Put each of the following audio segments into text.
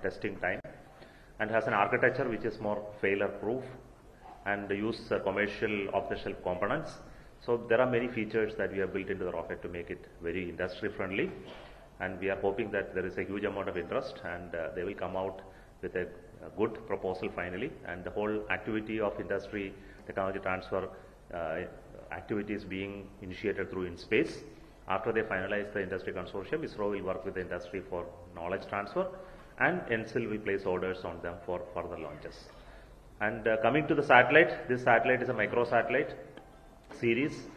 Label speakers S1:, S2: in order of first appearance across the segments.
S1: testing time, and has an architecture which is more failure proof and use commercial off-the-shelf components. So there are many features that we have built into the rocket to make it very industry friendly, and we are hoping that there is a huge amount of interest, and they will come out with a good proposal finally, and the whole activity of industry technology transfer activities being initiated through InSpace. After they finalize the industry consortium, ISRO will work with the industry for knowledge transfer, and NCL will place orders on them for further launches. And coming to the satellite, this satellite is a microsatellite series,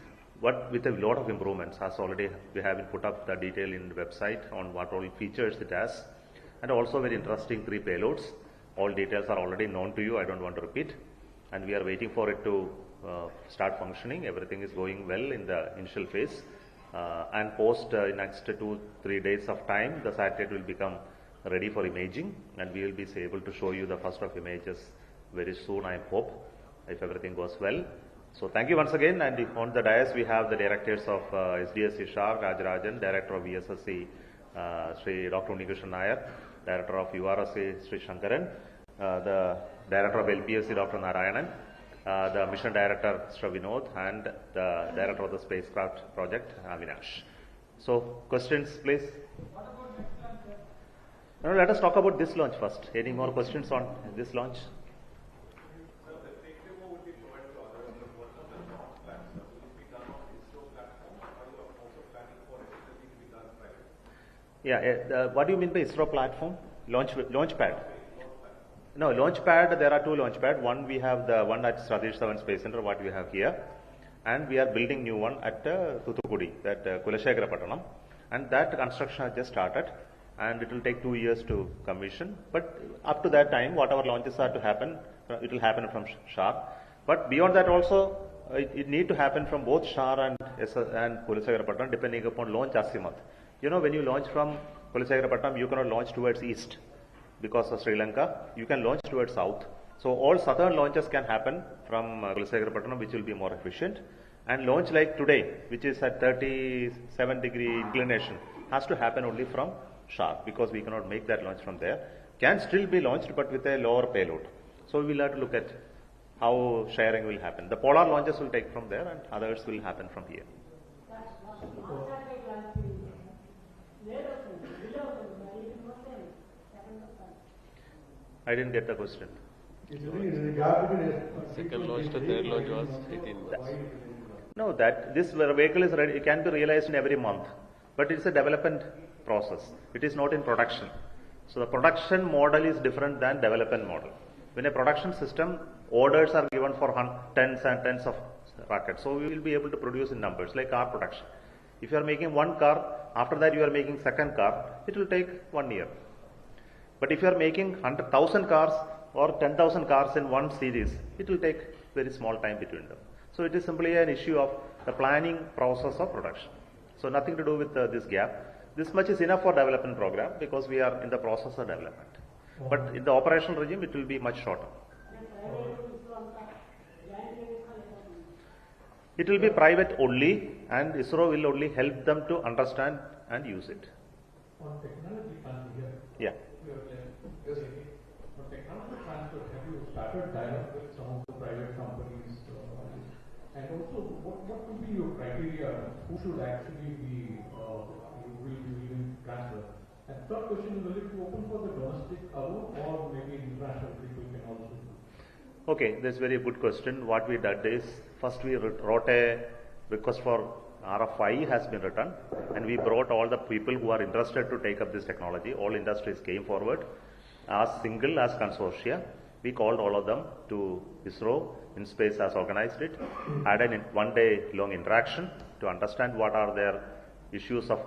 S1: but with a lot of improvements. As already we have put up the detail in the website on what all features it has, and also very interesting 3 payloads. All details are already known to you, I don't want to repeat, and we are waiting for it to start functioning. Everything is going well in the initial phase, and post next 2-3 days of time, the satellite will become ready for imaging, and we will be able to show you the first of images very soon, I hope, if everything goes well. So thank you once again, and on the dais we have the directors of SDSC Shar, Rajarajan, Director of VSSC Sri Dr. Unikrishnan Nair, Director of URSC Sri Shankaran, the Director of LPSC Dr. Narayanan, the Mission Director Sri Vinod, and the Director of the Spacecraft Project Avinash. So questions please.
S2: What about next launch, sir?
S1: No, let us talk about this launch first. Any more questions on this launch? Yeah, what do you mean by ISRO platform? Launch pad? No, launch pad, there are 2 launch pads. One, we have the one at Satish Dhawan Space Center, what we have here. And we are building new one at Thuthukudi, that Kulasekara, and that construction has just started, and it will take 2 years to commission. But up to that time, whatever launches are to happen, it will happen from SHAR. But beyond that also, it need to happen from both SHAR and Kulasekara, depending upon launch azimuth. You know, when you launch from Kulasekara, you cannot launch towards east because of Sri Lanka. You can launch towards south. So all southern launches can happen from Kulasekara, which will be more efficient. And launch like today, which is at 37-degree inclination, has to happen only from SHAR, because we cannot make that launch from there. Can still be launched, but with a lower payload. So we will have to look at how sharing will happen. The polar launches will take from there, and others will happen from here. I didn't get the question.
S3: Second launch to third launch was 18 months.
S1: No, that this vehicle is ready. It can be realized in every month, but it's a development process. It is not in production. So the production model is different than development model. When a production system, orders are given for tens and tens of rockets. So we will be able to produce in numbers, like car production. If you are making one car, after that you are making second car, it will take 1 year. But if you are making 100,000 cars or 10,000 cars in one series, it will take very small time between them. So it is simply an issue of the planning process of production. So nothing to do with this gap. This much is enough for development program, because we are in the process of development. But in the operational regime, it will be much shorter. It will be private only, and ISRO will only help them to understand and use it.
S4: On technology transfer,
S1: yeah.
S4: On technology transfer, have you started dialogue with some of the private companies? And also, what would be your criteria? Who should actually be will transfer? And third question is, will it be open for the domestic alone, or maybe international people can also do?
S1: Okay, that's a very good question. What we did is, first we wrote a request for RFI has been written, and we brought all the people who are interested to take up this technology. All industries came forward as single, as consortia. We called all of them to ISRO. InSpace has organized it, had a 1-day long interaction to understand what are their issues of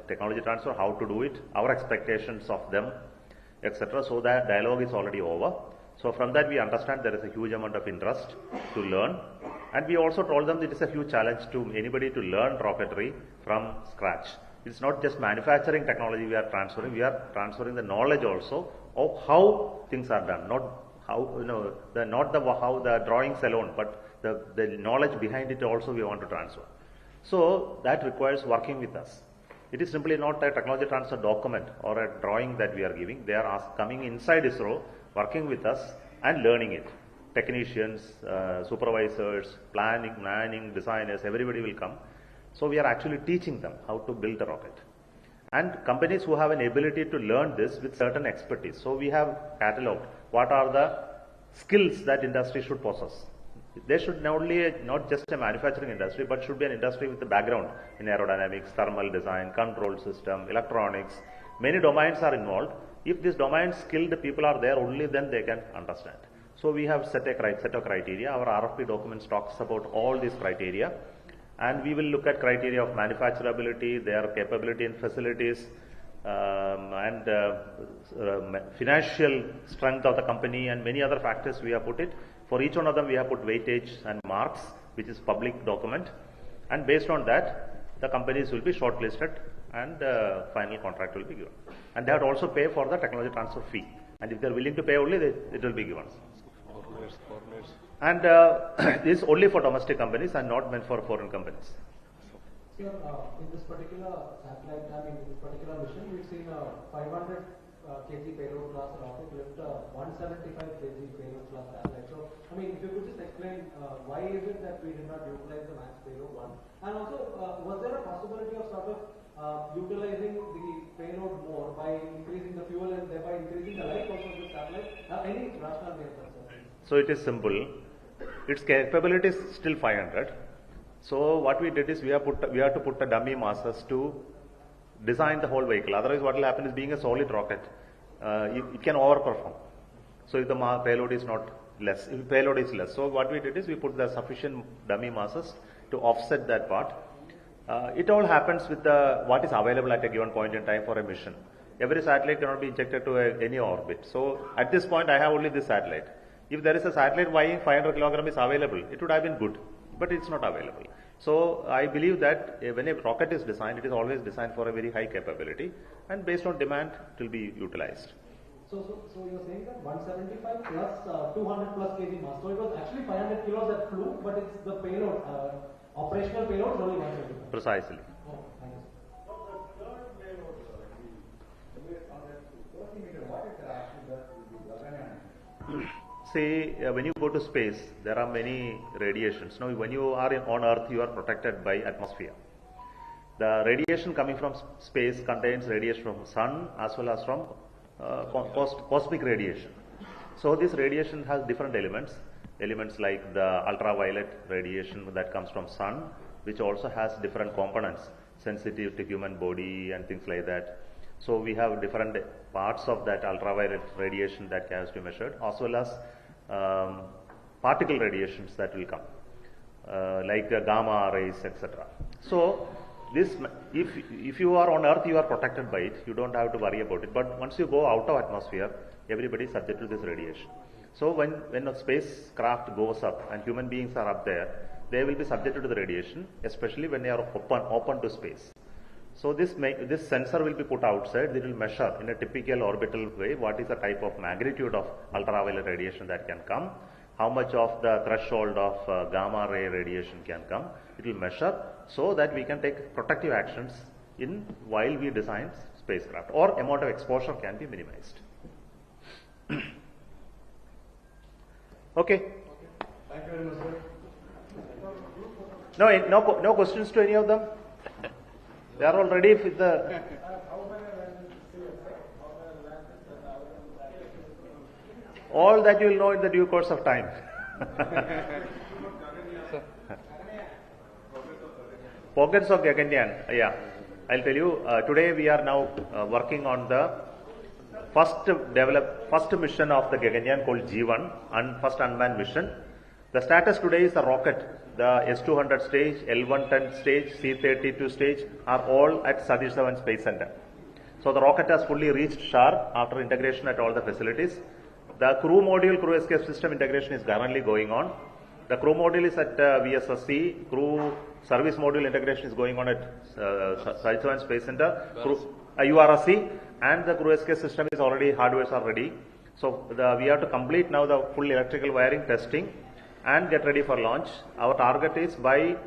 S1: technology transfer, how to do it, our expectations of them, etc. So that dialogue is already over. So from that we understand there is a huge amount of interest to learn, and we also told them it is a huge challenge to anybody to learn rocketry from scratch. It's not just manufacturing technology we are transferring the knowledge also of how things are done, not how, how the drawings alone, but the knowledge behind it also we want to transfer. So that requires working with us. It is simply not a technology transfer document or a drawing that we are giving. They are coming inside ISRO, working with us and learning it. Technicians, supervisors, planning, designers, everybody will come. So we are actually teaching them how to build a rocket. And companies who have an ability to learn this with certain expertise. So we have catalogued what are the skills that industry should possess. They should not just a manufacturing industry, but should be an industry with a background in aerodynamics, thermal design, control system, electronics. Many domains are involved. If these domains skilled people are there, only then they can understand. So we have set of criteria. Our RFP documents talks about all these criteria. And we will look at criteria of manufacturability, their capability in facilities, and financial strength of the company, and many other factors we have put it. For each one of them we have put weightage and marks, which is public document, and based on that the companies will be shortlisted and final contract will be given. And they have to also pay for the technology transfer fee, and if they are willing to pay only, it will be given.
S3: Foreigners.
S1: And this is only for domestic companies and not meant for foreign companies.
S2: Sir, in this particular satellite, in this particular mission, we've seen a 500 kg payload class rocket lift a 175 kg payload class satellite. So, if you could just explain why is it that we did not utilize the max payload one? And also, was there a possibility of sort of utilizing the payload more by increasing the fuel and thereby increasing the life also of the satellite? Any rationale there, sir?
S1: So it is simple. Its capability is still 500. So what we did is we have to put the dummy masses to design the whole vehicle. Otherwise, what will happen is, being a solid rocket, it can overperform. So if the payload is not less, if payload is less, so what we did is we put the sufficient dummy masses to offset that part. It all happens with what is available at a given point in time for a mission. Every satellite cannot be injected to any orbit. So at this point, I have only this satellite. If there is a satellite weighing 500 kg is available, it would have been good, but it's not available. So I believe that when a rocket is designed, it is always designed for a very high capability, and based on demand, it will be utilized.
S2: So you're saying that 175 plus 200 plus kg mass. So it was actually 500 kilos that flew, but it's the payload, operational payload is only 175.
S1: Precisely.
S2: Oh, thank you.
S1: See, when you go to space, there are many radiations. Now, when you are on Earth, you are protected by atmosphere. The radiation coming from space contains radiation from sun as well as from cosmic radiation. So this radiation has different elements like the ultraviolet radiation that comes from sun, which also has different components, sensitive to human body and things like that. So we have different parts of that ultraviolet radiation that has to be measured, as well as particle radiations that will come, like gamma rays, etc. So this, if you are on Earth, you are protected by it. You don't have to worry about it. But once you go out of atmosphere, everybody is subject to this radiation. So when a spacecraft goes up and human beings are up there, they will be subjected to the radiation, especially when they are open to space. So this sensor will be put outside. It will measure in a typical orbital way what is the type of magnitude of ultraviolet radiation that can come, how much of the threshold of gamma ray radiation can come. It will measure so that we can take protective actions while we design spacecraft, or amount of exposure can be minimized. Okay.
S2: Thank you very much, sir.
S1: No questions to any of them? They are all ready with the... All that you will know in the due course of time. Progress of Gaganyaan, yeah. I'll tell you, today we are now working on the first mission of the Gaganyaan called G1, and first unmanned mission. The status today is the rocket. The S200 stage, L110 stage, C32 stage are all at Satish Dhawan Space Center. So the rocket has fully reached SHAR after integration at all the facilities. The crew module, crew escape system integration is currently going on. The crew module is at VSSC. Crew service module integration is going on at Satish Dhawan Space Center. URSC, and the crew escape system is already, hardwares are ready. So we have to complete now the full electrical wiring testing and get ready for launch. Our target is by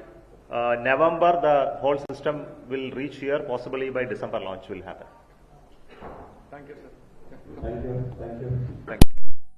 S1: November, the whole system will reach here. Possibly by December, launch will happen.
S3: Thank you, sir.
S4: Thank you. Thank you.
S1: Thank you.